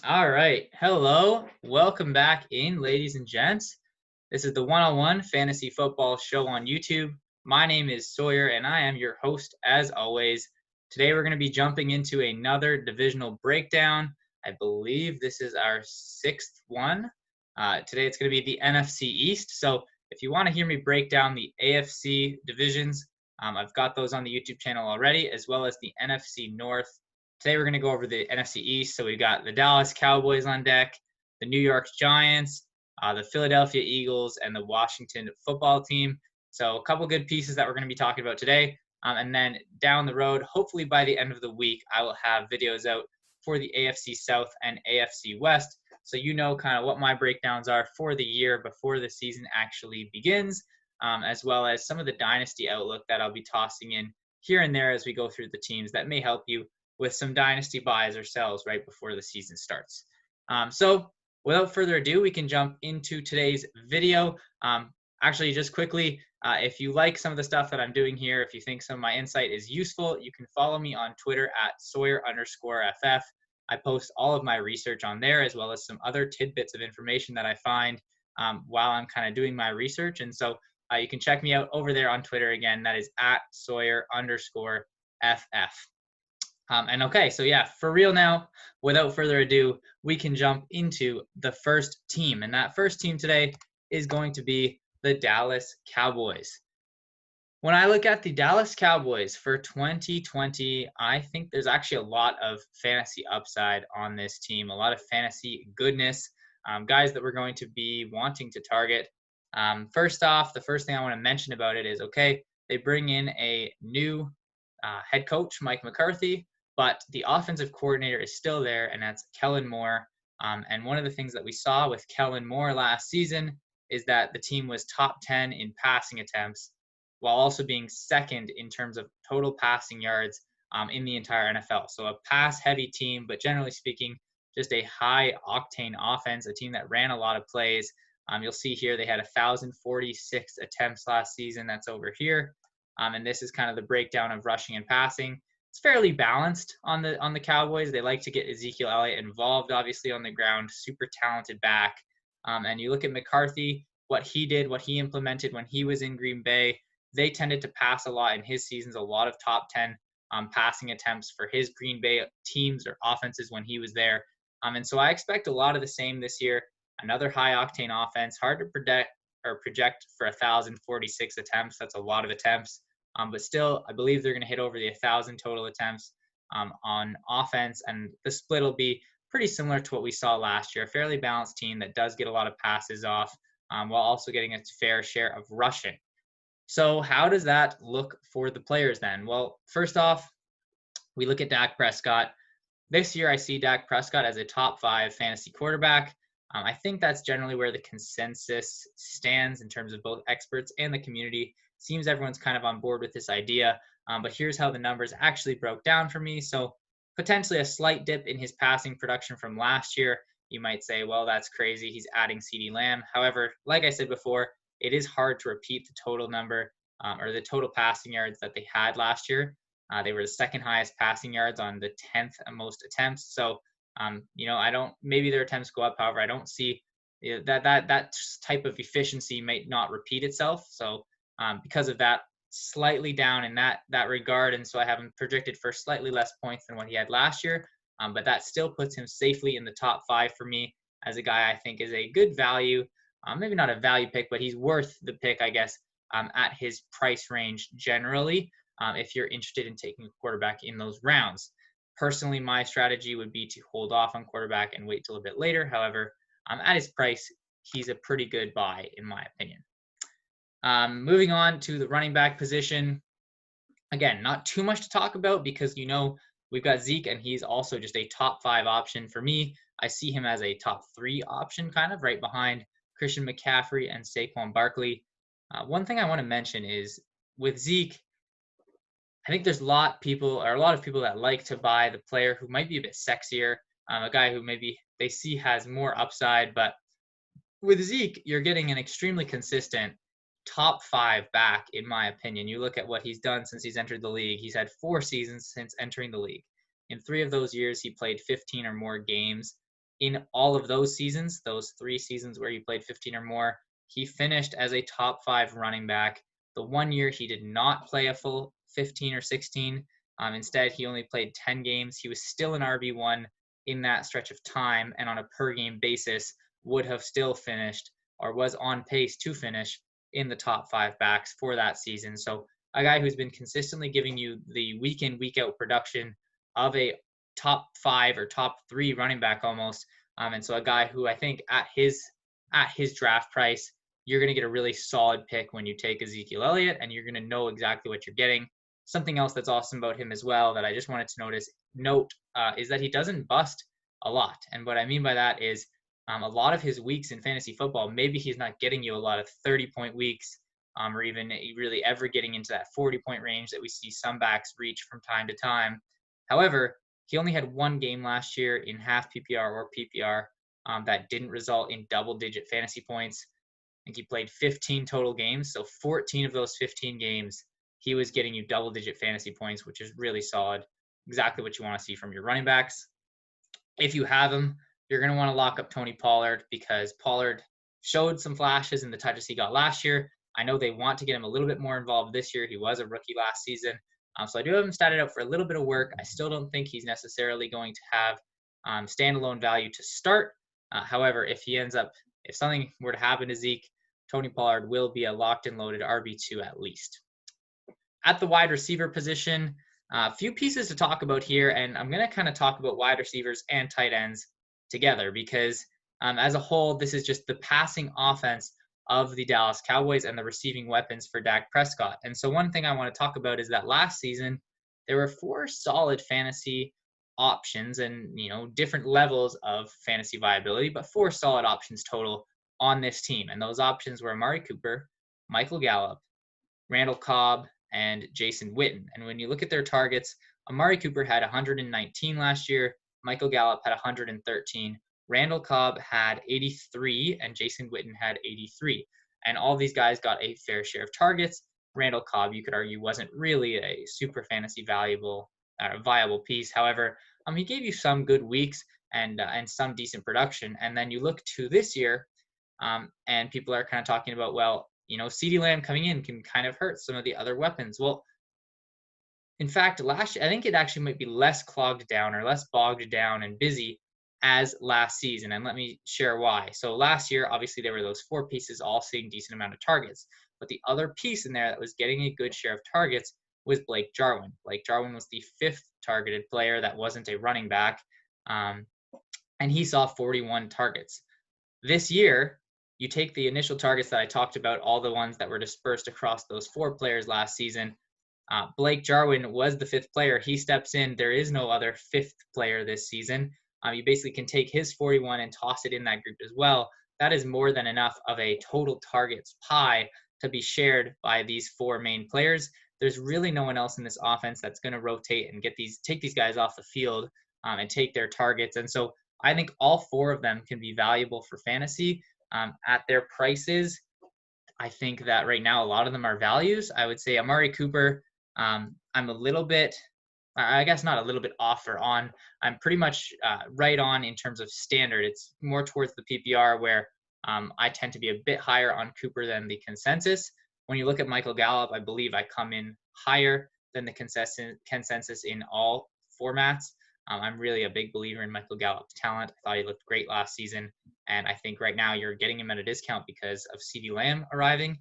All right. Hello. Welcome back in, ladies and gents. This is the one-on-one fantasy football show on YouTube. My name is Sawyer, and I am your host as always. Today, we're going to be jumping into another divisional breakdown. I believe this is our sixth one. Today, it's going to be the NFC East. So, if you want to hear me break down the AFC divisions, I've got those on the YouTube channel already, as well as the NFC North. Today we're going to go over the NFC East. So we got the Dallas Cowboys on deck, the New York Giants, the Philadelphia Eagles, and the Washington football team. So a couple good pieces that we're going to be talking about today. And then down the road, hopefully by the end of the week, I will have videos out for the AFC South and AFC West. So you know kind of what my breakdowns are for the year before the season actually begins, as well as some of the dynasty outlook that I'll be tossing in here and there as we go through the teams that may help you with some dynasty buys ourselves right before the season starts. So without further ado, we can jump into today's video. Actually, just quickly, if you like some of the stuff that I'm doing here, if you think some of my insight is useful, you can follow me on Twitter at Sawyer_FF. I post all of my research on there, as well as some other tidbits of information that I find while I'm kind of doing my research. And so you can check me out over there on Twitter again. That is at Sawyer_FF. And okay, so yeah, for real now, without further ado, we can jump into the first team. And that first team today is going to be the Dallas Cowboys. When I look at the Dallas Cowboys for 2020, I think there's actually a lot of fantasy upside on this team, a lot of fantasy goodness, guys that we're going to be wanting to target. First off, the first thing I want to mention about it is okay, they bring in a new head coach, Mike McCarthy, but the offensive coordinator is still there, and that's Kellen Moore. And one of the things that we saw with Kellen Moore last season is that the team was top 10 in passing attempts, while also being second in terms of total passing yards in the entire NFL. So a pass-heavy team, but generally speaking, just a high-octane offense, a team that ran a lot of plays. You'll see here they had 1,046 attempts last season. That's over here. And this is kind of the breakdown of rushing and passing. It's fairly balanced on the Cowboys. They like to get Ezekiel Elliott involved, obviously, on the ground. Super talented back. And you look at McCarthy, what he did, what he implemented when he was in Green Bay. They tended to pass a lot in his seasons, a lot of top 10 passing attempts for his Green Bay teams or offenses when he was there. And so I expect a lot of the same this year. Another high-octane offense, hard to project for 1,046 attempts. That's a lot of attempts. But still, I believe they're going to hit over the 1,000 total attempts on offense. And the split will be pretty similar to what we saw last year. A fairly balanced team that does get a lot of passes off while also getting its fair share of rushing. So how does that look for the players then? Well, first off, we look at Dak Prescott. This year, I see Dak Prescott as a top 5 fantasy quarterback. I think that's generally where the consensus stands in terms of both experts and the community. Seems everyone's kind of on board with this idea, but here's how the numbers actually broke down for me. So potentially a slight dip in his passing production from last year. You might say, well, that's crazy. He's adding CeeDee Lamb. However, like I said before, it is hard to repeat the total number or the total passing yards that they had last year. They were the second highest passing yards on the 10th most attempts. So, I don't, maybe their attempts go up. However, I don't see that type of efficiency might not repeat itself. So because of that, slightly down in that regard. And so I have him projected for slightly less points than what he had last year. But that still puts him safely in the top 5 for me as a guy I think is a good value. Maybe not a value pick, but he's worth the pick, I guess, at his price range generally, if you're interested in taking a quarterback in those rounds. Personally, my strategy would be to hold off on quarterback and wait till a bit later. However, at his price, he's a pretty good buy, in my opinion. Moving on to the running back position. Again, not too much to talk about because, we've got Zeke, and he's also just a top 5 option for me. I see him as a top 3 option, kind of right behind Christian McCaffrey and Saquon Barkley. One thing I want to mention is with Zeke, I think there's a lot of people that like to buy the player who might be a bit sexier, a guy who maybe they see has more upside. But with Zeke, you're getting an extremely consistent top 5 back, in my opinion. You look at what he's done since he's entered the league. He's had 4 seasons since entering the league. In 3 of those years, he played 15 or more games. in all of those seasons, those 3 seasons where he played 15 or more, he finished as a top 5 running back. The 1 year he did not play a full 15 or 16. Instead, he only played 10 games. He was still an RB1 in that stretch of time, and on a per game basis would have still finished or was on pace to finish in the top 5 backs for that season. So a guy who's been consistently giving you the week in, week out production of a top 5 or top 3 running back almost. And so a guy who I think at his draft price, you're going to get a really solid pick when you take Ezekiel Elliott, and you're going to know exactly what you're getting. Something else that's awesome about him as well that I just wanted to note is that he doesn't bust a lot. And what I mean by that is a lot of his weeks in fantasy football, maybe he's not getting you a lot of 30-point weeks, or even really ever getting into that 40-point range that we see some backs reach from time to time. However, he only had 1 game last year in half PPR or PPR that didn't result in double-digit fantasy points. I think he played 15 total games, so 14 of those 15 games, he was getting you double-digit fantasy points, which is really solid. Exactly what you want to see from your running backs. If you have him, you're going to want to lock up Tony Pollard because Pollard showed some flashes in the touches he got last year. I know they want to get him a little bit more involved this year. He was a rookie last season. So I do have him started out for a little bit of work. I still don't think he's necessarily going to have standalone value to start. However, if something were to happen to Zeke, Tony Pollard will be a locked and loaded RB2 at least. At the wide receiver position, a few pieces to talk about here, and I'm going to kind of talk about wide receivers and tight ends together because as a whole, this is just the passing offense of the Dallas Cowboys and the receiving weapons for Dak Prescott. And so one thing I want to talk about is that last season, there were 4 solid fantasy options and, different levels of fantasy viability, but 4 solid options total on this team. And those options were Amari Cooper, Michael Gallup, Randall Cobb, and Jason Witten. And when you look at their targets, Amari Cooper had 119 last year, Michael Gallup had 113, Randall Cobb had 83, and Jason Witten had 83. And all these guys got a fair share of targets. Randall Cobb, you could argue, wasn't really a super fantasy viable piece. However, he gave you some good weeks and some decent production. And then you look to this year, and people are kind of talking about, well, CeeDee Lamb coming in can kind of hurt some of the other weapons. Well, in fact, last year, I think it actually might be less clogged down or less bogged down and busy as last season. And let me share why. So last year, obviously, there were those 4 pieces all seeing decent amount of targets. But the other piece in there that was getting a good share of targets was Blake Jarwin. Blake Jarwin was the 5th targeted player that wasn't a running back. And he saw 41 targets. This year, you take the initial targets that I talked about, all the ones that were dispersed across those 4 players last season. Blake Jarwin was the 5th player. He steps in. There is no other 5th player this season. You basically can take his 41 and toss it in that group as well. That is more than enough of a total targets pie to be shared by these 4 main players. There's really no one else in this offense that's going to rotate and take these guys off the field and take their targets. And so I think all 4 of them can be valuable for fantasy at their prices. I think that right now a lot of them are values. I would say Amari Cooper, I'm a little bit, I guess not a little bit off or on. I'm pretty much right on in terms of standard. It's more towards the PPR where I tend to be a bit higher on Cooper than the consensus. When you look at Michael Gallup, I believe I come in higher than the consensus in all formats. I'm really a big believer in Michael Gallup's talent. I thought he looked great last season. And I think right now you're getting him at a discount because of CeeDee Lamb arriving.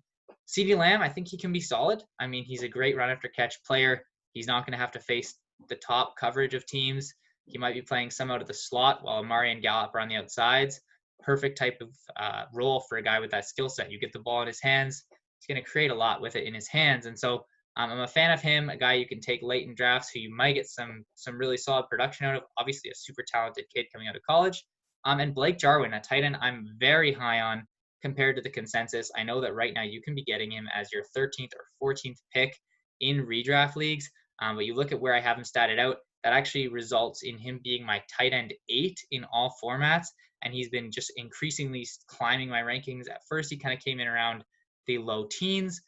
CeeDee Lamb, I think he can be solid. I mean, he's a great run after catch player. He's not going to have to face the top coverage of teams. He might be playing some out of the slot while Amari and Gallup are on the outsides. Perfect type of role for a guy with that skill set. You get the ball in his hands. He's going to create a lot with it in his hands. And so I'm a fan of him, a guy you can take late in drafts who you might get some really solid production out of. Obviously, a super talented kid coming out of college. And Blake Jarwin, a tight end I'm very high on compared to the consensus. I know that right now you can be getting him as your 13th or 14th pick in redraft leagues. But you look at where I have him statted out, that actually results in him being my tight end 8 in all formats. And he's been just increasingly climbing my rankings. At first, he kind of came in around the low teens,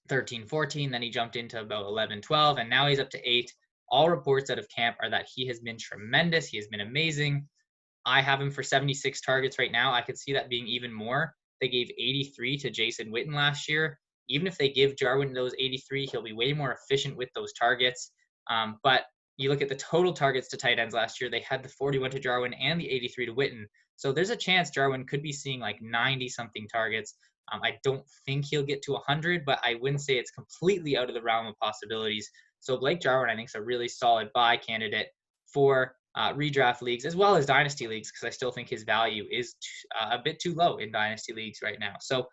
13, 14. Then he jumped into about 11, 12. And now he's up to 8. All reports out of camp are that he has been tremendous. He has been amazing. I have him for 76 targets right now. I could see that being even more. They gave 83 to Jason Witten last year. Even if they give Jarwin those 83, he'll be way more efficient with those targets. But you look at the total targets to tight ends last year, they had the 41 to Jarwin and the 83 to Witten. So there's a chance Jarwin could be seeing like 90 something targets. I don't think he'll get to 100, but I wouldn't say it's completely out of the realm of possibilities. So Blake Jarwin, I think, is a really solid buy candidate for redraft leagues as well as dynasty leagues, because I still think his value is a bit too low in dynasty leagues right now. So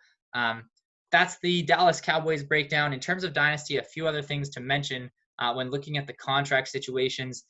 that's the Dallas Cowboys breakdown. In terms of dynasty, a few other things to mention when looking at the contract situations.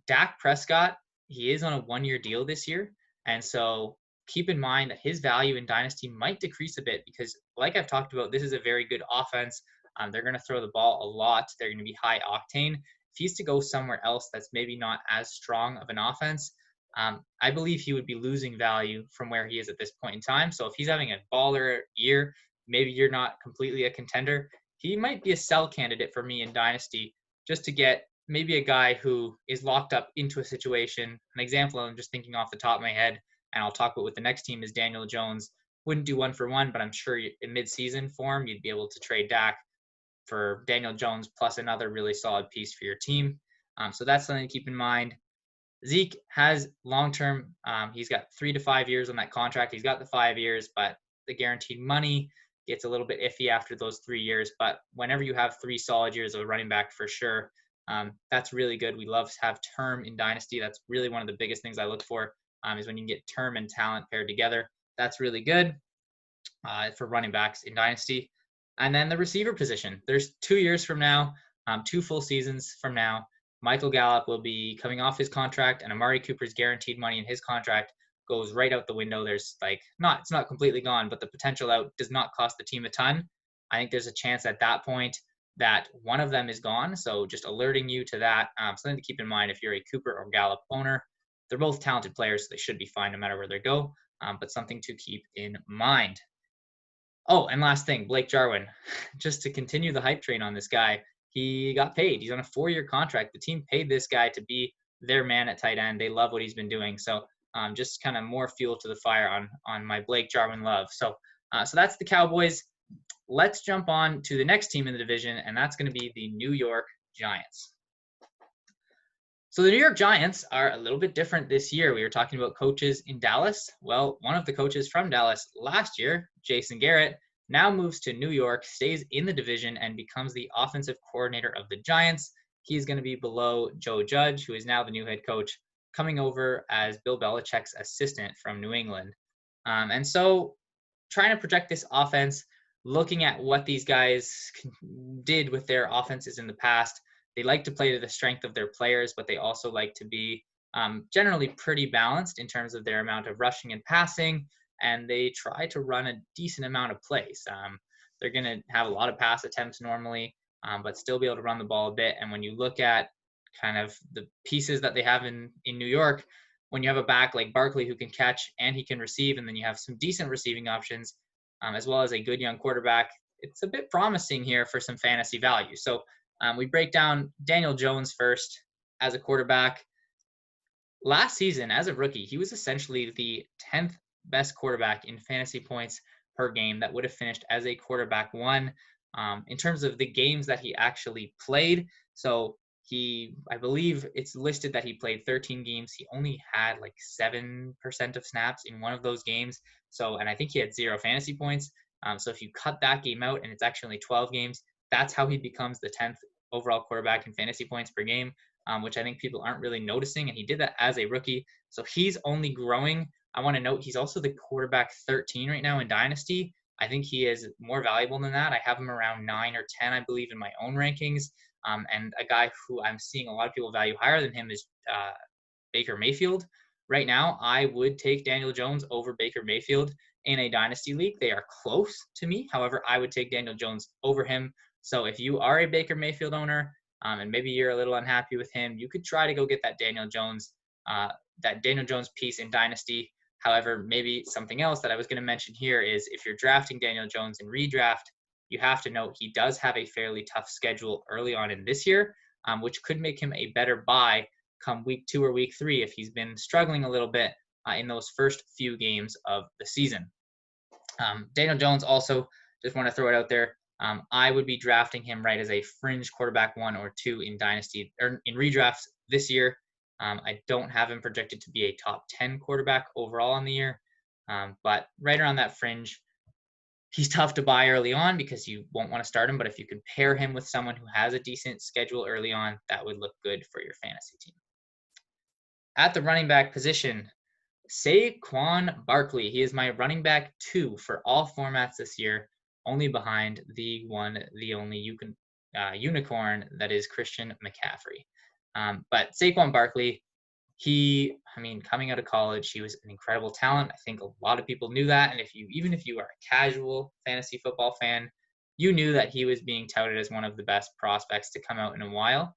Dak Prescott, he is on a 1-year deal this year. And so keep in mind that his value in dynasty might decrease a bit because, like I've talked about, this is a very good offense. They're going to throw the ball a lot. They're going to be high octane. If he's to go somewhere else that's maybe not as strong of an offense, I believe he would be losing value from where he is at this point in time. So if he's having a baller year, maybe you're not completely a contender, he might be a sell candidate for me in dynasty just to get maybe a guy who is locked up into a situation. An example I'm just thinking off the top of my head, and I'll talk about with the next team, is Daniel Jones. Wouldn't do 1-for-1, but I'm sure in mid-season form, you'd be able to trade Dak for Daniel Jones plus another really solid piece for your team. So that's something to keep in mind. Zeke has long-term, he's got 3 to 5 years on that contract. He's got the 5 years, but the guaranteed money gets a little bit iffy after those 3 years. But whenever you have 3 solid years of a running back, for sure, that's really good. We love to have term in dynasty. That's really one of the biggest things I look for, is when you can get term and talent paired together. That's really good for running backs in dynasty. And then the receiver position. There's 2 years from now, 2 full seasons from now, Michael Gallup will be coming off his contract, and Amari Cooper's guaranteed money in his contract goes right out the window. There's it's not completely gone, but the potential out does not cost the team a ton. I think there's a chance at that point that one of them is gone. So just alerting you to that. Something to keep in mind if you're a Cooper or Gallup owner. They're both talented players, so they should be fine no matter where they go, but something to keep in mind. Oh, and last thing, Blake Jarwin. Just to continue the hype train on this guy, he got paid. He's on a 4-year contract. The team paid this guy to be their man at tight end. They love what he's been doing. So just kind of more fuel to the fire on my Blake Jarwin love. So that's the Cowboys. Let's jump on to the next team in the division, and that's going to be the New York Giants. So the New York Giants are a little bit different this year. We were talking about coaches in Dallas. Well, one of the coaches from Dallas last year, Jason Garrett, now moves to New York, stays in the division, and becomes the offensive coordinator of the Giants. He's going to be below Joe Judge, who is now the new head coach, coming over as Bill Belichick's assistant from New England. And so trying to project this offense, looking at what these guys did with their offenses in the past, they like to play to the strength of their players, but they also like to be generally pretty balanced in terms of their amount of rushing and passing, and they try to run a decent amount of plays. They're going to have a lot of pass attempts normally, but still be able to run the ball a bit. And when you look at kind of the pieces that they have in New York, when you have a back like Barkley who can catch and he can receive, and then you have some decent receiving options, as well as a good young quarterback, it's a bit promising here for some fantasy value. So we break down Daniel Jones first as a quarterback. Last season, as a rookie, he was essentially the 10th best quarterback in fantasy points per game that would have finished as a quarterback one in terms of the games that he actually played. So I believe it's listed that he played 13 games. He only had like 7% of snaps in one of those games. So, and I think he had 0 fantasy points. So if you cut that game out and it's actually only 12 games, that's how he becomes the 10th overall quarterback in fantasy points per game, which I think people aren't really noticing. And he did that as a rookie. So he's only growing. I want to note he's also the quarterback 13 right now in Dynasty. I think he is more valuable than that. I have him around 9 or 10, I believe, in my own rankings. And a guy who I'm seeing a lot of people value higher than him is Baker Mayfield. Right now, I would take Daniel Jones over Baker Mayfield in a Dynasty league. They are close to me. However, I would take Daniel Jones over him. So if you are a Baker Mayfield owner and maybe you're a little unhappy with him, you could try to go get that Daniel Jones piece in Dynasty. However, maybe something else that I was going to mention here is if you're drafting Daniel Jones in redraft, you have to note he does have a fairly tough schedule early on in this year, which could make him a better buy come week 2 or week 3 if he's been struggling a little bit in those first few games of the season. Daniel Jones also, just want to throw it out there. I would be drafting him right as a fringe quarterback 1 or 2 in Dynasty or in redrafts this year. I don't have him projected to be a top 10 quarterback overall in the year, but right around that fringe. He's tough to buy early on because you won't want to start him, but if you can pair him with someone who has a decent schedule early on, that would look good for your fantasy team. At the running back position, Saquon Barkley. He is my running back 2 for all formats this year, only behind the only unicorn that is Christian McCaffrey. But Saquon Barkley, coming out of college, he was an incredible talent. I think a lot of people knew that. And even if you are a casual fantasy football fan, you knew that he was being touted as one of the best prospects to come out in a while.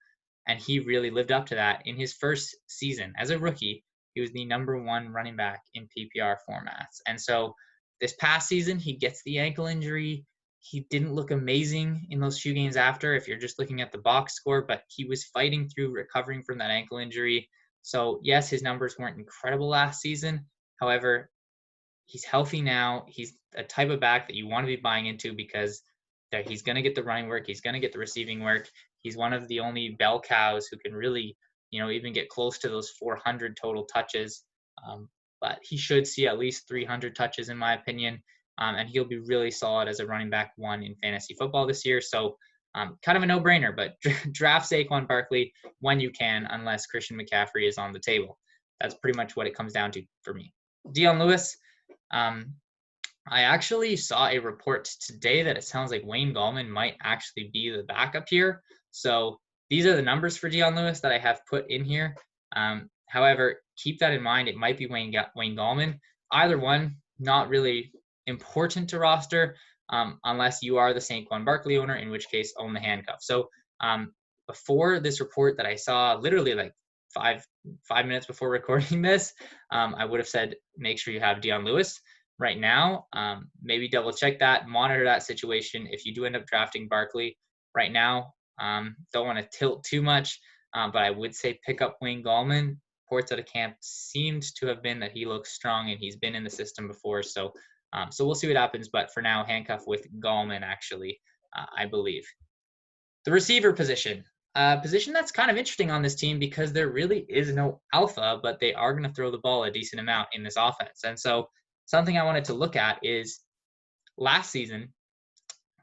And he really lived up to that. In his first season as a rookie, he was the number 1 running back in PPR formats. And so this past season, he gets the ankle injury. He didn't look amazing in those few games after, if you're just looking at the box score, but he was fighting through recovering from that ankle injury. So yes, his numbers weren't incredible last season. However, he's healthy now. He's a type of back that you want to be buying into because he's going to get the running work. He's going to get the receiving work. He's one of the only bell cows who can really, even get close to those 400 total touches. But he should see at least 300 touches in my opinion. And he'll be really solid as a running back 1 in fantasy football this year. So kind of a no-brainer, but draft Saquon Barkley when you can, unless Christian McCaffrey is on the table. That's pretty much what it comes down to for me. Dion Lewis, I actually saw a report today that it sounds like Wayne Gallman might actually be the backup here. So these are the numbers for Dion Lewis that I have put in here. However, keep that in mind. It might be Wayne Gallman. Either one, not really important to roster. Unless you are the Saquon Barkley owner, in which case own the handcuff. So before this report that I saw, literally like five minutes before recording this, I would have said make sure you have Dion Lewis right now. Maybe double check that, monitor that situation. If you do end up drafting Barkley right now, don't want to tilt too much, but I would say pick up Wayne Gallman. Reports out of camp seemed to have been that he looks strong and he's been in the system before. So we'll see what happens, but for now, handcuff with Gallman, actually, I believe. The receiver position. Position that's kind of interesting on this team because there really is no alpha, but they are going to throw the ball a decent amount in this offense. And so something I wanted to look at is last season,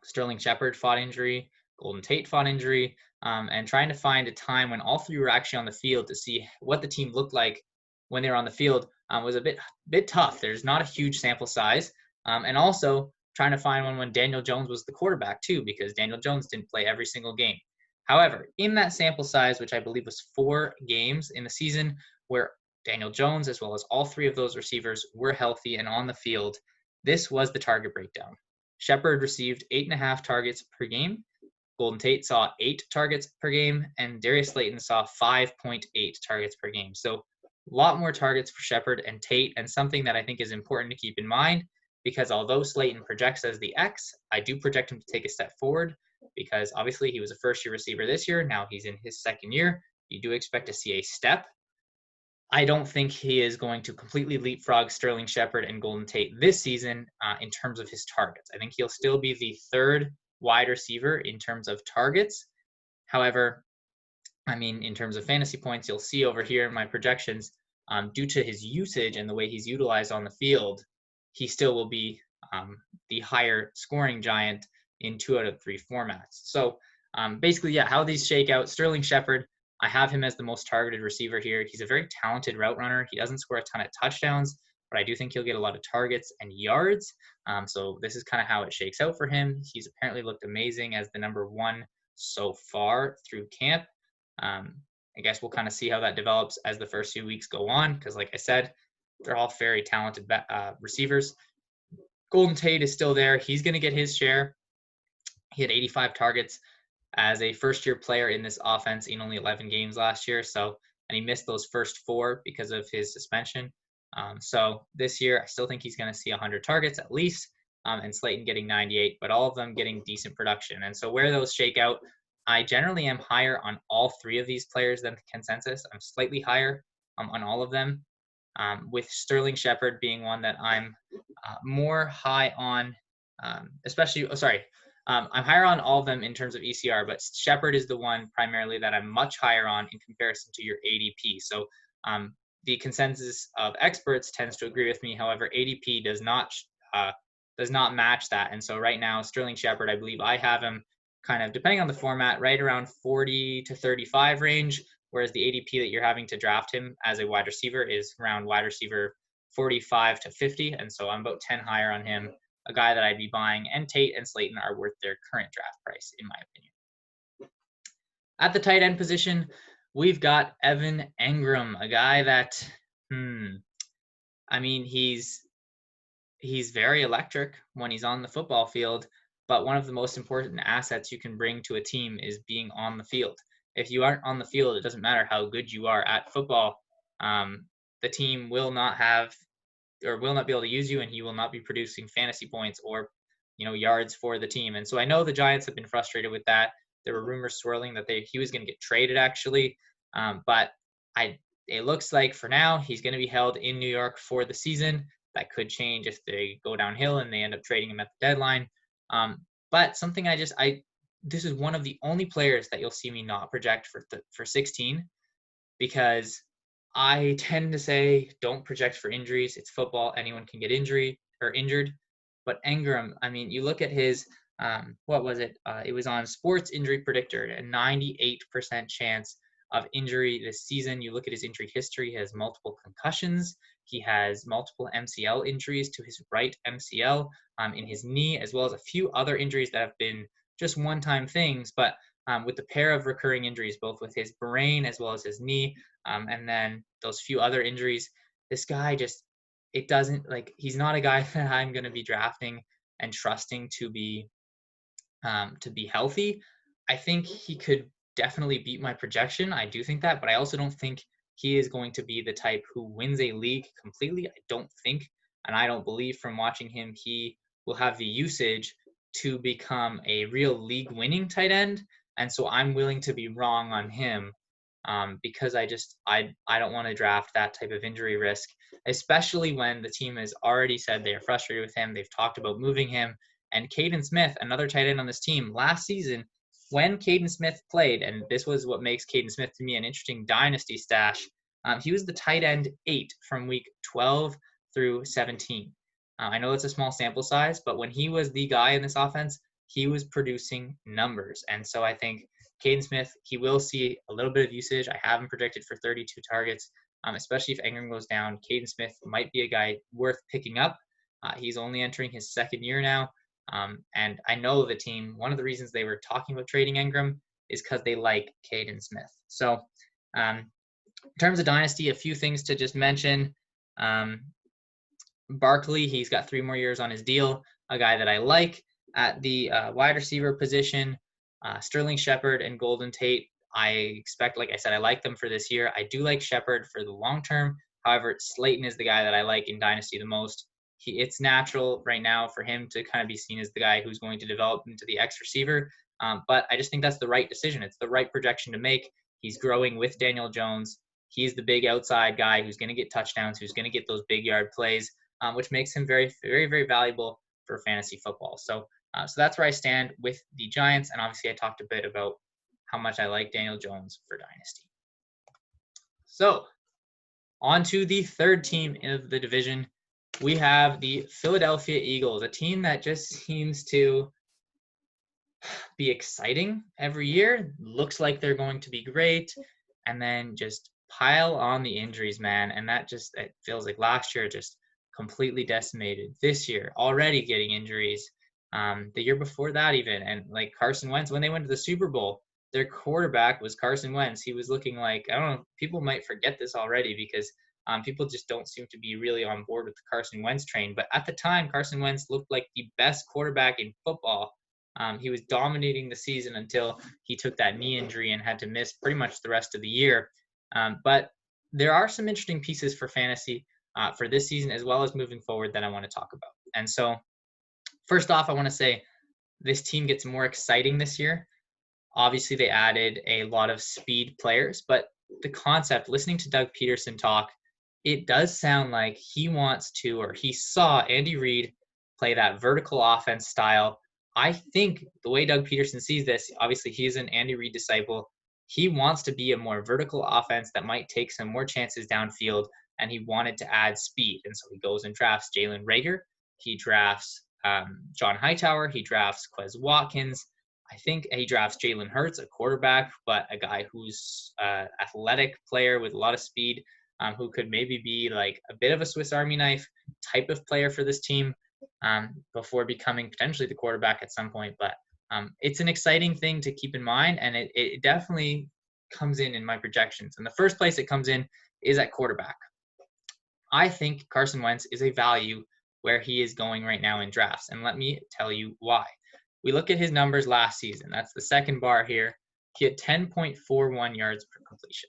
Sterling Shepard fought injury, Golden Tate fought injury, and trying to find a time when all 3 were actually on the field to see what the team looked like when they were on the field was a bit tough. There's not a huge sample size. And also trying to find one when Daniel Jones was the quarterback too, because Daniel Jones didn't play every single game. However, in that sample size, which I believe was 4 games in the season where Daniel Jones, as well as all 3 of those receivers, were healthy and on the field, this was the target breakdown. Shepard received 8.5 targets per game. Golden Tate saw 8 targets per game, and Darius Slayton saw 5.8 targets per game. So a lot more targets for Shepard and Tate, and something that I think is important to keep in mind, because although Slayton projects as the X, I do project him to take a step forward because obviously he was a first-year receiver this year. Now he's in his second year. You do expect to see a step. I don't think he is going to completely leapfrog Sterling Shepard and Golden Tate this season in terms of his targets. I think he'll still be the 3rd wide receiver in terms of targets. However, in terms of fantasy points, you'll see over here in my projections, due to his usage and the way he's utilized on the field, he still will be the higher scoring giant in 2 out of 3 formats. So basically, how these shake out. Sterling Shepard, I have him as the most targeted receiver here. He's a very talented route runner. He doesn't score a ton of touchdowns, but I do think he'll get a lot of targets and yards. So this is kind of how it shakes out for him. He's apparently looked amazing as the number 1 so far through camp. I guess we'll kind of see how that develops as the first few weeks go on, because like I said, they're all very talented receivers. Golden Tate is still there. He's going to get his share. He had 85 targets as a first-year player in this offense in only 11 games last year. And he missed those first 4 because of his suspension. So this year, I still think he's going to see 100 targets at least, and Slayton getting 98, but all of them getting decent production. And so where those shake out, I generally am higher on all three of these players than the consensus. I'm slightly higher on all of them, with Sterling Shepard being one that I'm more high on, especially, I'm higher on all of them in terms of ECR, but Shepard is the one primarily that I'm much higher on in comparison to your ADP. So the consensus of experts tends to agree with me. However, ADP does not match that. And so right now, Sterling Shepard, I believe I have him kind of, depending on the format, right around 40 to 35 range, whereas the ADP that you're having to draft him as a wide receiver is around wide receiver 45 to 50. And so I'm about 10 higher on him, a guy that I'd be buying. And Tate and Slayton are worth their current draft price, in my opinion. At the tight end position, we've got Evan Engram, a guy that, I mean, he's very electric when he's on the football field, but one of the most important assets you can bring to a team is being on the field. If you aren't on the field, it doesn't matter how good you are at football. The team will not be able to use you, and he will not be producing fantasy points or, yards for the team. And so I know the Giants have been frustrated with that. There were rumors swirling that he was going to get traded, actually, but it looks like for now he's going to be held in New York for the season. That could change if they go downhill and they end up trading him at the deadline. But something this is one of the only players that you'll see me not project for 16, because I tend to say don't project for injuries. It's football. Anyone can get injured. But Engram, I mean, you look at his, what was it? It was on Sports Injury Predictor, a 98% chance of injury this season. You look at his injury history, he has multiple concussions. He has multiple MCL injuries to his right MCL, in his knee, as well as a few other injuries that have been just one-time things. But with the pair of recurring injuries, both with his brain as well as his knee, and then those few other injuries, this guy he's not a guy that I'm going to be drafting and trusting to be healthy. I think he could definitely beat my projection. I do think that, but I also don't think he is going to be the type who wins a league completely. I don't think, and I don't believe from watching him, he will have the usage to become a real league winning tight end. And so I'm willing to be wrong on him, because I don't want to draft that type of injury risk, especially when the team has already said they are frustrated with him. They've talked about moving him. And Caden Smith, another tight end on this team, last season, when Caden Smith played, and this was what makes Caden Smith to me an interesting dynasty stash, he was the tight end 8 from week 12 through 17. I know it's a small sample size, but when he was the guy in this offense, he was producing numbers. And so I think Caden Smith, he will see a little bit of usage. I have him projected for 32 targets, especially if Engram goes down. Caden Smith might be a guy worth picking up. He's only entering his second year now. And I know the team, one of the reasons they were talking about trading Engram is because they like Caden Smith. So in terms of Dynasty, a few things to just mention. Barkley, he's got 3 more years on his deal, a guy that I like. At the wide receiver position, Sterling Shepard and Golden Tate, I expect, like I said, I like them for this year. I do like Shepard for the long term. However, Slayton is the guy that I like in Dynasty the most. It's natural right now for him to kind of be seen as the guy who's going to develop into the X receiver. But I just think that's the right decision. It's the right projection to make. He's growing with Daniel Jones. He's the big outside guy who's going to get touchdowns, who's going to get those big yard plays, which makes him very, very, very valuable for fantasy football. So that's where I stand with the Giants. And obviously I talked a bit about how much I like Daniel Jones for Dynasty. So on to the third team of the division. We have the Philadelphia Eagles, a team that just seems to be exciting every year. Looks like they're going to be great, and then just pile on the injuries, man. And it feels like last year just completely decimated. This year, already getting injuries. The year before that even, and like Carson Wentz, when they went to the Super Bowl, their quarterback was Carson Wentz. He was looking like, I don't know, people might forget this already because people just don't seem to be really on board with the Carson Wentz train. But at the time, Carson Wentz looked like the best quarterback in football. He was dominating the season until he took that knee injury and had to miss pretty much the rest of the year. But there are some interesting pieces for fantasy for this season as well as moving forward that I want to talk about. And so first off, I want to say this team gets more exciting this year. Obviously, they added a lot of speed players, but the concept, listening to Doug Peterson talk, it does sound like he wants to, or he saw Andy Reid play that vertical offense style. I think the way Doug Peterson sees this, obviously he's an Andy Reid disciple. He wants to be a more vertical offense that might take some more chances downfield, and he wanted to add speed. And so he goes and drafts Jalen Reagor. He drafts John Hightower. He drafts Quez Watkins. I think he drafts Jalen Hurts, a quarterback, but a guy who's athletic player with a lot of speed, who could maybe be like a bit of a Swiss Army knife type of player for this team before becoming potentially the quarterback at some point. But it's an exciting thing to keep in mind, and it definitely comes in my projections. And the first place it comes in is at quarterback. I think Carson Wentz is a value where he is going right now in drafts, and let me tell you why. We look at his numbers last season. That's the second bar here. He had 10.41 yards per completion.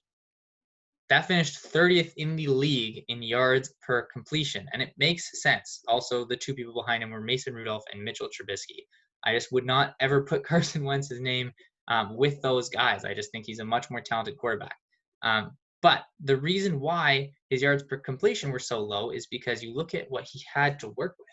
That finished 30th in the league in yards per completion, and it makes sense. Also, the two people behind him were Mason Rudolph and Mitchell Trubisky. I just would not ever put Carson Wentz's name with those guys. I just think he's a much more talented quarterback. But the reason why his yards per completion were so low is because you look at what he had to work with.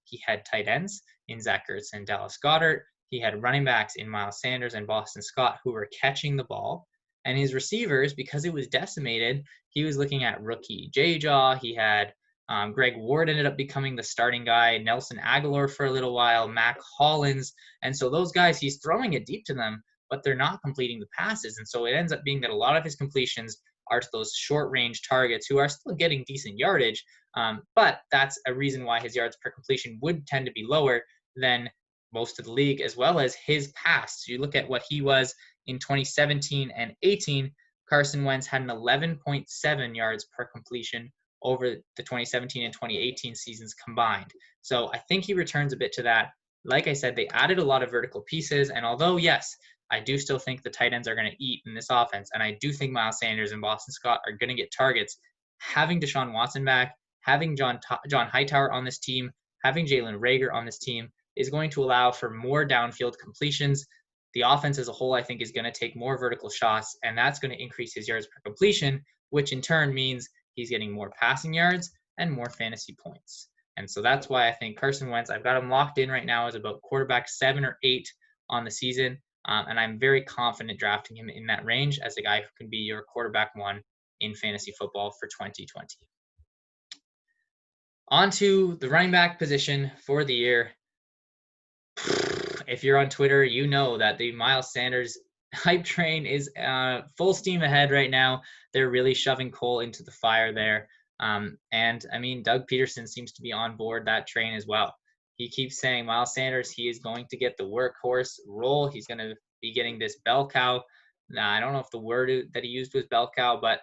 He had tight ends in Zach Ertz and Dallas Goedert. He had running backs in Miles Sanders and Boston Scott who were catching the ball. And his receivers, because it was decimated, he was looking at rookie J-Jaw. He had Greg Ward ended up becoming the starting guy, Nelson Aguilar for a little while, Mac Hollins. And so those guys, he's throwing it deep to them, but they're not completing the passes. And so it ends up being that a lot of his completions are to those short-range targets who are still getting decent yardage. But that's a reason why his yards per completion would tend to be lower than most of the league, as well as his past. So you look at what he was in 2017 and 18, Carson Wentz had an 11.7 yards per completion over the 2017 and 2018 seasons combined. So I think he returns a bit to that. Like I said, they added a lot of vertical pieces. And although, yes, I do still think the tight ends are going to eat in this offense, and I do think Miles Sanders and Boston Scott are going to get targets, having Deshaun Watson back, having John Hightower on this team, having Jalen Reagor on this team is going to allow for more downfield completions. The offense as a whole, I think, is going to take more vertical shots, and that's going to increase his yards per completion, which in turn means he's getting more passing yards and more fantasy points. And so that's why I think Carson Wentz, I've got him locked in right now as about quarterback 7 or 8 on the season. And I'm very confident drafting him in that range as a guy who can be your quarterback 1 in fantasy football for 2020. On to the running back position for the year. If you're on Twitter, you know that the Miles Sanders hype train is full steam ahead right now. They're really shoving coal into the fire there. And I mean, Doug Peterson seems to be on board that train as well. He keeps saying Miles Sanders, he is going to get the workhorse role. He's going to be getting this bell cow. Now, I don't know if the word that he used was bell cow, but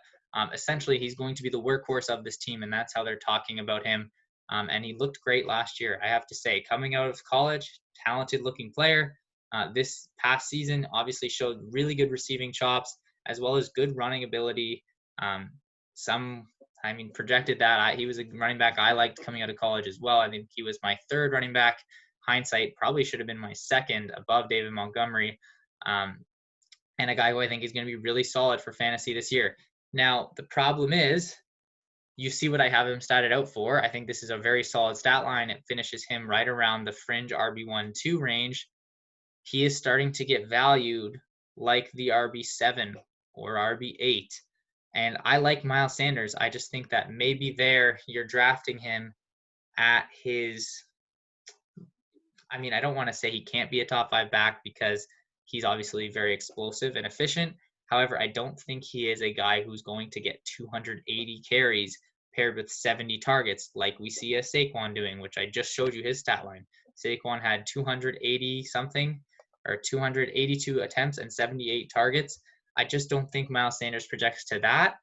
essentially he's going to be the workhorse of this team, and that's how they're talking about him. And he looked great last year, I have to say. Coming out of college, talented-looking player. This past season obviously showed really good receiving chops as well as good running ability. Projected that. He was a running back I liked coming out of college as well. I think he was my 3rd running back. Hindsight, probably should have been my 2nd above David Montgomery. And a guy who I think is going to be really solid for fantasy this year. Now, the problem is, you see what I have him statted out for. I think this is a very solid stat line. It finishes him right around the fringe RB1-2 range. He is starting to get valued like the RB7 or RB8. And I like Miles Sanders. I just think that maybe there you're drafting him at his, I don't want to say he can't be a top 5 back because he's obviously very explosive and efficient. However, I don't think he is a guy who's going to get 280 carries paired with 70 targets like we see a Saquon doing, which I just showed you his stat line. Saquon had 280 something or 282 attempts and 78 targets. I just don't think Miles Sanders projects to that.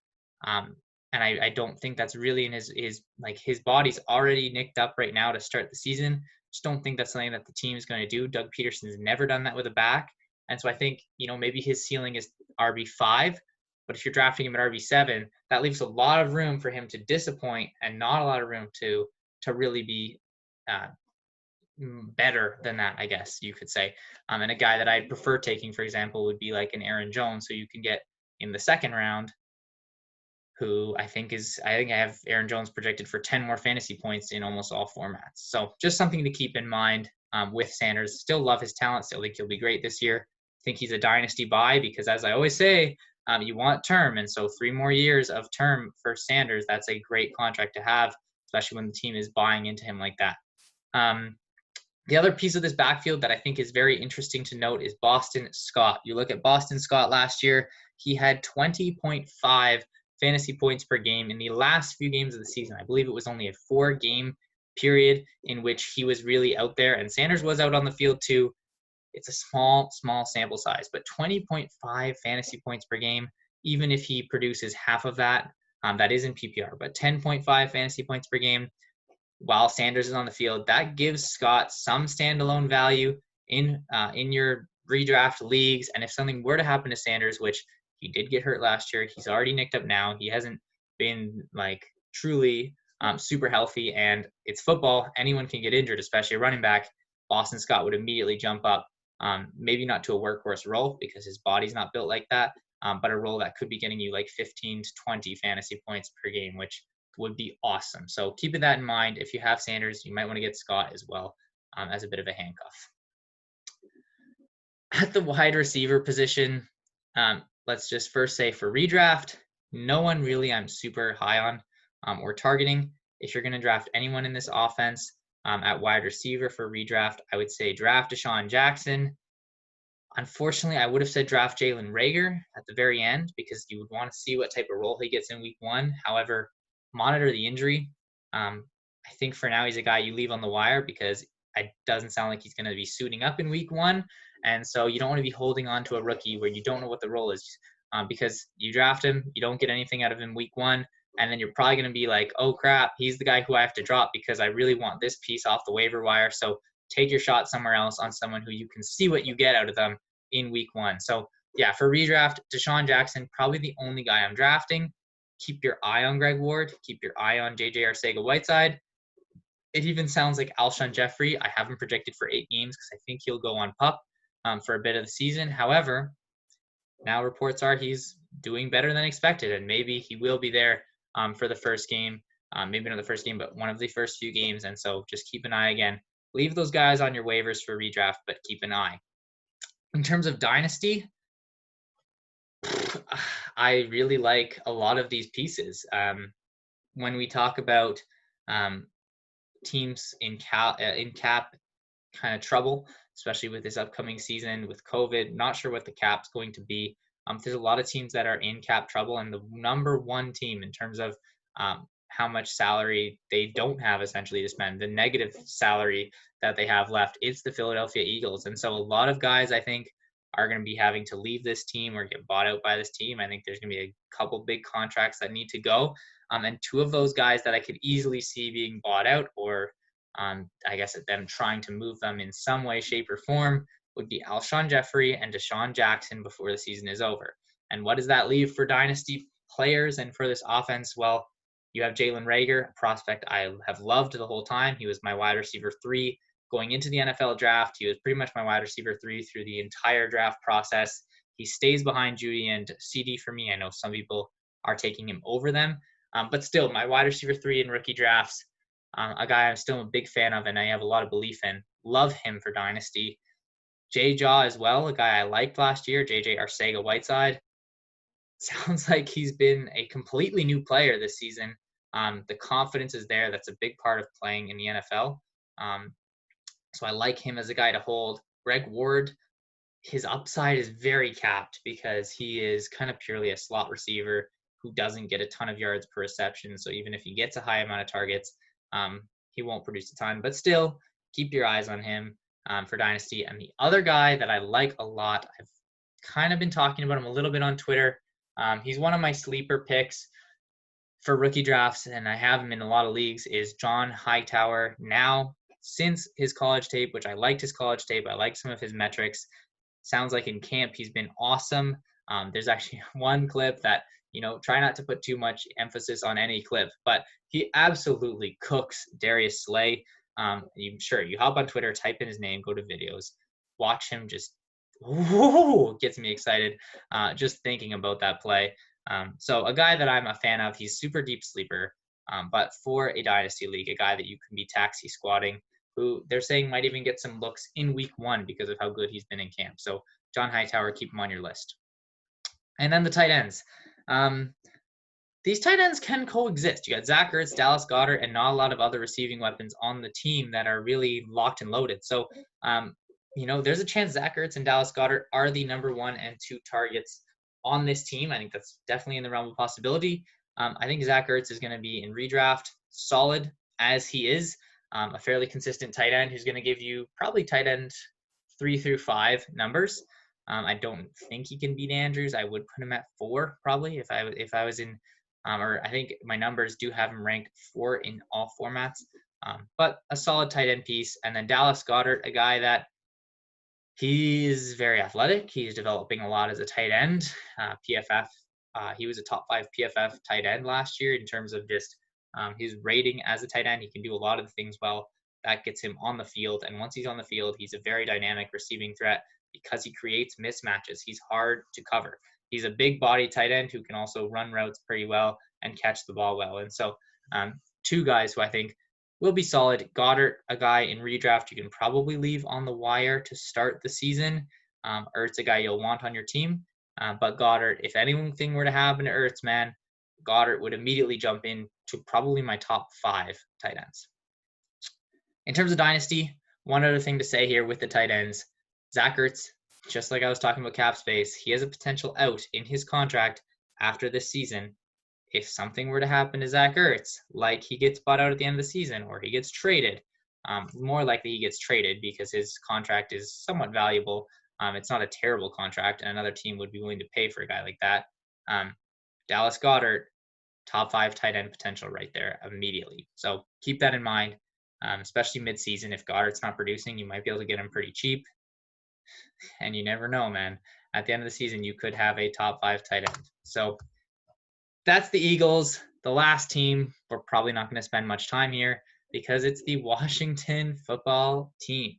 And I don't think that's really in his body's already nicked up right now to start the season. Just don't think that's something that the team is going to do. Doug Peterson's never done that with a back. And so I think, maybe his ceiling is RB5, but if you're drafting him at RB7, that leaves a lot of room for him to disappoint and not a lot of room to really be better than that, I guess you could say. And a guy that I'd prefer taking, for example, would be like an Aaron Jones, who you can get in the second round, who I think I have Aaron Jones projected for 10 more fantasy points in almost all formats. So just something to keep in mind with Sanders. Still love his talent. Still think he'll be great this year. Think he's a dynasty buy because, as I always say, you want term. And so 3 more years of term for Sanders, that's a great contract to have, especially when the team is buying into him like that. The other piece of this backfield that I think is very interesting to note is Boston Scott. You look at Boston Scott last year, he had 20.5 fantasy points per game in the last few games of the season. I believe it was only a 4-game period in which he was really out there, and Sanders was out on the field too. It's a small sample size, but 20.5 fantasy points per game, even if he produces half of that, that is in PPR, but 10.5 fantasy points per game while Sanders is on the field, that gives Scott some standalone value in your redraft leagues. And if something were to happen to Sanders, which he did get hurt last year, he's already nicked up now. He hasn't been like truly super healthy, and it's football. Anyone can get injured, especially a running back. Boston Scott would immediately jump up, maybe not to a workhorse role because his body's not built like that, but a role that could be getting you like 15 to 20 fantasy points per game, which would be awesome. So keeping that in mind, if you have Sanders, you might want to get Scott as well as a bit of a handcuff. At the wide receiver position, let's just first say for redraft, no one really I'm super high on or targeting. If you're going to draft anyone in this offense at wide receiver for redraft, I would say draft Deshaun Jackson. Unfortunately, I would have said draft Jalen Reagor at the very end because you would want to see what type of role he gets in week 1. However, monitor the injury. I think for now he's a guy you leave on the wire because it doesn't sound like he's going to be suiting up in week 1. And so you don't want to be holding on to a rookie where you don't know what the role is because you draft him, you don't get anything out of him week 1. And then you're probably going to be like, oh, crap, he's the guy who I have to drop because I really want this piece off the waiver wire. So take your shot somewhere else on someone who you can see what you get out of them in week 1. So, yeah, for redraft, Deshaun Jackson, probably the only guy I'm drafting. Keep your eye on Greg Ward. Keep your eye on J.J. Arcega-Whiteside. It even sounds like Alshon Jeffrey. I have him projected for 8 games because I think he'll go on PUP for a bit of the season. However, now reports are he's doing better than expected, and maybe he will be there for the first game. Maybe not the first game, but one of the first few games. And so just keep an eye again. Leave those guys on your waivers for redraft, but keep an eye. In terms of Dynasty, I really like a lot of these pieces. When we talk about teams in cap kind of trouble, especially with this upcoming season with COVID, not sure what the cap's going to be. There's a lot of teams that are in cap trouble, and the number one team in terms of how much salary they don't have essentially to spend, the negative salary that they have left, it's the Philadelphia Eagles. And so a lot of guys, I think, are going to be having to leave this team or get bought out by this team. I think there's going to be a couple big contracts that need to go. And 2 of those guys that I could easily see being bought out or I guess them trying to move them in some way, shape, or form would be Alshon Jeffrey and Deshaun Jackson before the season is over. And what does that leave for Dynasty players and for this offense? Well, you have Jalen Reagor, a prospect I have loved the whole time. He was my wide receiver 3 going into the NFL draft. He was pretty much my wide receiver 3 through the entire draft process. He stays behind Judy and CD for me. I know some people are taking him over them, but still, my wide receiver 3 in rookie drafts, a guy I'm still a big fan of and I have a lot of belief in. Love him for Dynasty. J-Jaw as well, a guy I liked last year, J.J. Arcega-Whiteside. Sounds like he's been a completely new player this season. The confidence is there. That's a big part of playing in the NFL. So I like him as a guy to hold. Greg Ward, his upside is very capped because he is kind of purely a slot receiver who doesn't get a ton of yards per reception. So even if he gets a high amount of targets, he won't produce a ton. But still, keep your eyes on him for Dynasty. And the other guy that I like a lot, I've kind of been talking about him a little bit on Twitter. He's one of my sleeper picks for rookie drafts, and I have him in a lot of leagues, is John Hightower. Now, since his college tape, which I liked his college tape, I liked some of his metrics. Sounds like in camp he's been awesome. There's actually one clip that, try not to put too much emphasis on any clip, but he absolutely cooks Darius Slay. You hop on Twitter, type in his name, go to videos, watch him just, whoa, gets me excited just thinking about that play. So a guy that I'm a fan of, he's super deep sleeper, but for a dynasty league, a guy that you can be taxi squatting, who they're saying might even get some looks in week 1 because of how good he's been in camp. So John Hightower, keep him on your list. And then the tight ends. These tight ends can coexist. You got Zach Ertz, Dallas Goedert, and not a lot of other receiving weapons on the team that are really locked and loaded. So, there's a chance Zach Ertz and Dallas Goedert are the number 1 and 2 targets on this team. I think that's definitely in the realm of possibility. I think Zach Ertz is going to be in redraft solid as he is, a fairly consistent tight end who's going to give you probably tight end 3 through 5 numbers. I don't think he can beat Andrews. I would put him at 4 probably if I was in, or I think my numbers do have him ranked 4 in all formats. But a solid tight end piece, and then Dallas Goedert, a guy that he's very athletic. He's developing a lot as a tight end. PFF, he was a top 5 PFF tight end last year in terms of just his rating as a tight end. He can do a lot of the things well. That gets him on the field, and once he's on the field, he's a very dynamic receiving threat because he creates mismatches. He's hard to cover. He's a big body tight end who can also run routes pretty well and catch the ball well. And so 2 guys who I think will be solid. Goedert, a guy in redraft you can probably leave on the wire to start the season. Ertz, a guy you'll want on your team. But Goedert, if anything were to happen to Ertz, man, Goedert would immediately jump in to probably my top 5 tight ends. In terms of dynasty, one other thing to say here with the tight ends, Zach Ertz, just like I was talking about cap space, he has a potential out in his contract after this season. If something were to happen to Zach Ertz, like he gets bought out at the end of the season or he gets traded, more likely he gets traded because his contract is somewhat valuable. It's not a terrible contract, and another team would be willing to pay for a guy like that. Dallas Goedert, top 5 tight end potential right there immediately. So keep that in mind, especially mid-season. If Goddard's not producing, you might be able to get him pretty cheap. And you never know, man. At the end of the season, you could have a top 5 tight end. So that's the Eagles, the last team. We're probably not going to spend much time here because it's the Washington football team.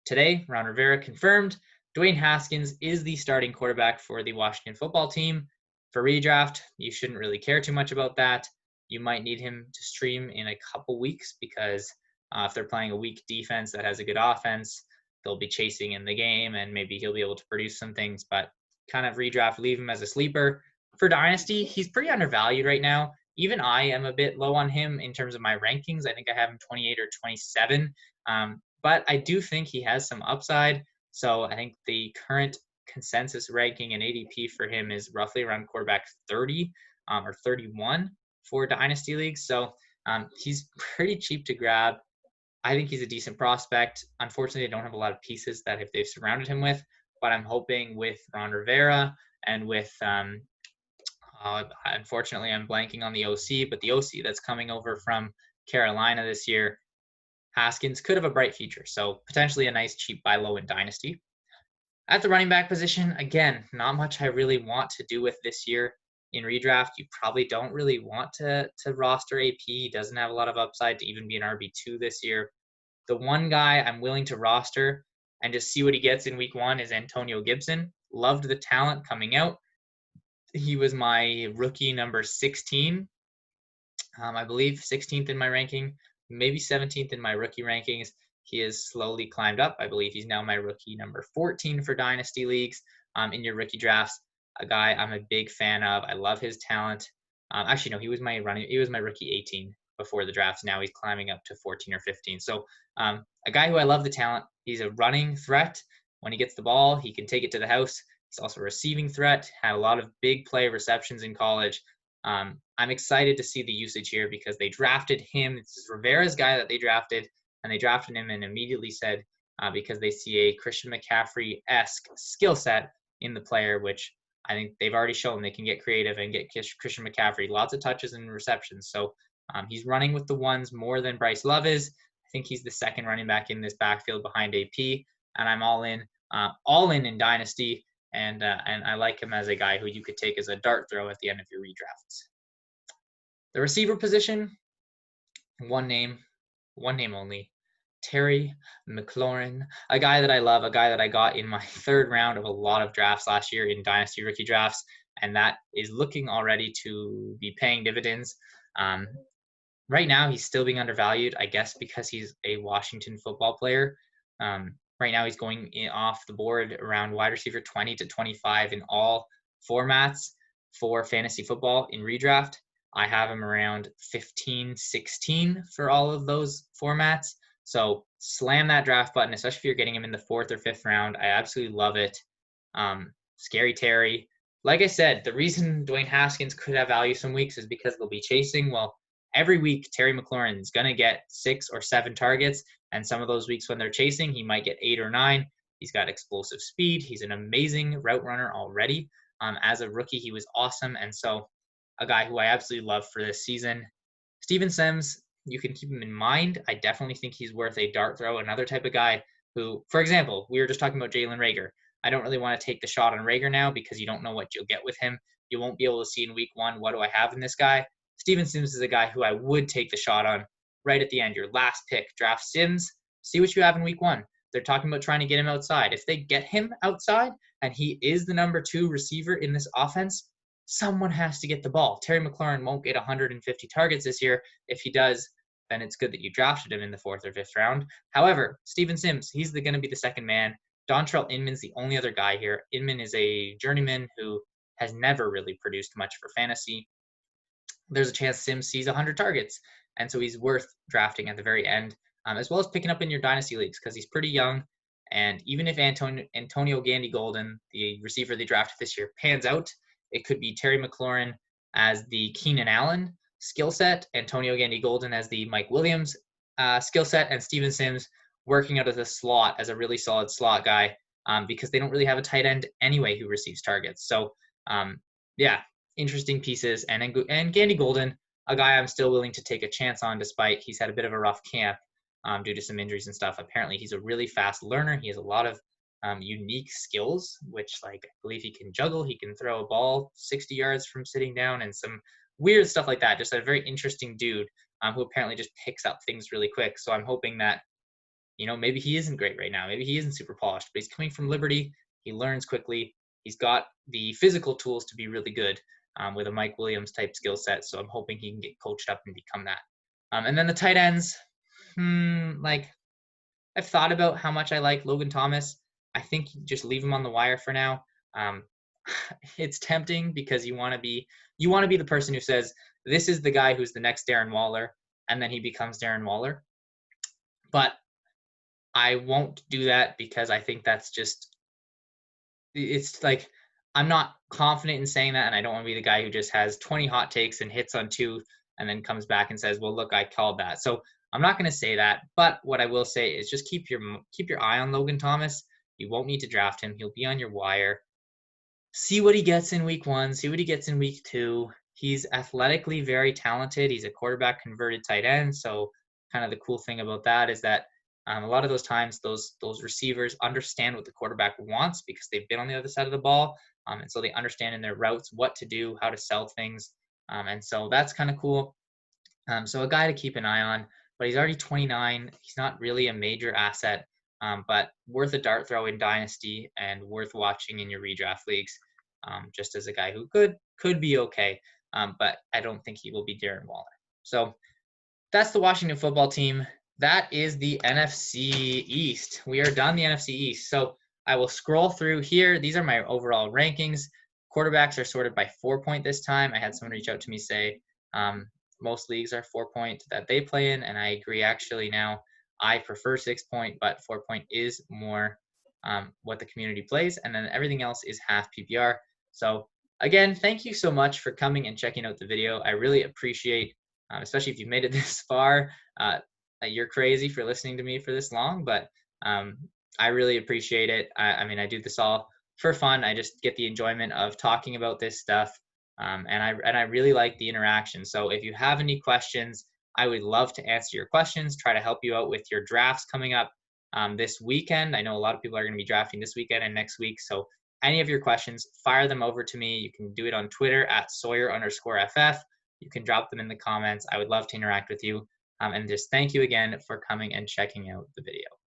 Today, Ron Rivera confirmed Dwayne Haskins is the starting quarterback for the Washington football team. For redraft, you shouldn't really care too much about that. You might need him to stream in a couple weeks because if they're playing a weak defense that has a good offense, they'll be chasing in the game and maybe he'll be able to produce some things. But kind of redraft, leave him as a sleeper. For Dynasty, he's pretty undervalued right now. Even I am a bit low on him in terms of my rankings. I think I have him 28 or 27. But I do think he has some upside. So I think the current consensus ranking and ADP for him is roughly around quarterback 30 or 31 for Dynasty leagues. So he's pretty cheap to grab. I think he's a decent prospect. Unfortunately, I don't have a lot of pieces that if they've surrounded him with, but I'm hoping with Ron Rivera and with unfortunately, I'm blanking on the OC, but the OC that's coming over from Carolina this year, Haskins could have a bright future. So potentially a nice cheap buy low in Dynasty. At the running back position, again, not much I really want to do with this year in redraft. You probably don't really want to roster AP. He doesn't have a lot of upside to even be an RB2 this year. The one guy I'm willing to roster and just see what he gets in week 1 is Antonio Gibson. Loved the talent coming out. He was my rookie number 16, I believe 16th in my ranking, maybe 17th in my rookie rankings. He has slowly climbed up. I believe he's now my rookie number 14 for Dynasty leagues in your rookie drafts. A guy I'm a big fan of. I love his talent. Actually, no, he was my rookie 18 before the draft. Now he's climbing up to 14 or 15. So a guy who I love the talent. He's a running threat. When he gets the ball, he can take it to the house. He's also a receiving threat, had a lot of big play receptions in college. I'm excited to see the usage here because they drafted him. It's Rivera's guy that they drafted, and they drafted him and immediately said because they see a Christian McCaffrey-esque skill set in the player, which I think they've already shown they can get creative and get Christian McCaffrey lots of touches and receptions. So he's running with the ones more than Bryce Love is. I think he's the second running back in this backfield behind AP, and I'm all in Dynasty. And I like him as a guy who you could take as a dart throw at the end of your redrafts. The receiver position, one name one name only, Terry McLaurin, a guy that I love, a guy that I got in my third round of a lot of drafts last year in Dynasty rookie drafts, and that is looking already to be paying dividends. Um, right now, he's still being undervalued, I guess, because he's a Washington football player. Right now, he's going off the board around wide receiver 20 to 25 in all formats for fantasy football in redraft. I have him around 15, 16 for all of those formats. So slam that draft button, especially if you're getting him in the 4th or 5th round. I absolutely love it. Scary Terry. Like I said, the reason Dwayne Haskins could have value some weeks is because they'll be chasing. Well, every week, Terry McLaurin is going to get 6 or 7 targets. And some of those weeks when they're chasing, he might get 8 or 9. He's got explosive speed. He's an amazing route runner already. As a rookie, he was awesome. And so a guy who I absolutely love for this season. Steven Sims, you can keep him in mind. I definitely think he's worth a dart throw. Another type of guy who, for example, we were just talking about Jalen Reagor. I don't really want to take the shot on Reagor now because you don't know what you'll get with him. You won't be able to see in week 1, what do I have in this guy? Steven Sims is a guy who I would take the shot on right at the end. Your last pick, draft Sims, see what you have in week 1. They're talking about trying to get him outside. If they get him outside and he is the number 2 receiver in this offense, someone has to get the ball. Terry McLaurin won't get 150 targets this year. If he does, then it's good that you drafted him in the 4th or 5th round. However, Steven Sims, he's going to be the second man. Dontrell Inman's the only other guy here. Inman is a journeyman who has never really produced much for fantasy. There's a chance Sims sees 100 targets, and so he's worth drafting at the very end, as well as picking up in your dynasty leagues because he's pretty young. And even if Antonio Gandy-Golden, the receiver they drafted this year, pans out, it could be Terry McLaurin as the Keenan Allen skill set, Antonio Gandy-Golden as the Mike Williams skill set, and Steven Sims working out of the slot as a really solid slot guy because they don't really have a tight end anyway who receives targets. So, yeah, interesting pieces. And Gandy-Golden, a guy I'm still willing to take a chance on despite he's had a bit of a rough camp due to some injuries and stuff. Apparently, he's a really fast learner. He has a lot of unique skills, which I believe he can juggle. He can throw a ball 60 yards from sitting down and some weird stuff like that. Just a very interesting dude who apparently just picks up things really quick. So I'm hoping that, maybe he isn't great right now. Maybe he isn't super polished, but he's coming from Liberty. He learns quickly. He's got the physical tools to be really good with a Mike Williams type skill set. So I'm hoping he can get coached up and become that. And then the tight ends, I've thought about how much I like Logan Thomas. I think you just leave him on the wire for now. It's tempting because you want to be the person who says, this is the guy who's the next Darren Waller, and then he becomes Darren Waller. But I won't do that because I think that's just, it's I'm not confident in saying that, and I don't want to be the guy who just has 20 hot takes and hits on 2 and then comes back and says, well, look, I called that. So I'm not going to say that, but what I will say is just keep your eye on Logan Thomas. You won't need to draft him. He'll be on your wire. See what he gets in week 1. See what he gets in week 2. He's athletically very talented. He's a quarterback converted tight end. So kind of the cool thing about that is that a lot of those times those receivers understand what the quarterback wants because they've been on the other side of the ball. And so they understand in their routes what to do, how to sell things. And so that's kind of cool. So a guy to keep an eye on, but he's already 29. He's not really a major asset. But worth a dart throw in Dynasty and worth watching in your redraft leagues, just as a guy who could be okay, but I don't think he will be Darren Waller. So that's the Washington football team. That is the NFC East. We are done the NFC East. So I will scroll through here. These are my overall rankings. Quarterbacks are sorted by 4-point this time. I had someone reach out to me say most leagues are 4-point that they play in, and I agree actually now. I prefer 6-point, but 4-point is more what the community plays. And then everything else is half PPR. So again, thank you so much for coming and checking out the video. I really appreciate, especially if you've made it this far. You're crazy for listening to me for this long, but I really appreciate it. I do this all for fun. I just get the enjoyment of talking about this stuff. And I really like the interaction. So if you have any questions, I would love to answer your questions, try to help you out with your drafts coming up this weekend. I know a lot of people are going to be drafting this weekend and next week. So any of your questions, fire them over to me. You can do it on Twitter at Sawyer_FF. You can drop them in the comments. I would love to interact with you. And just thank you again for coming and checking out the video.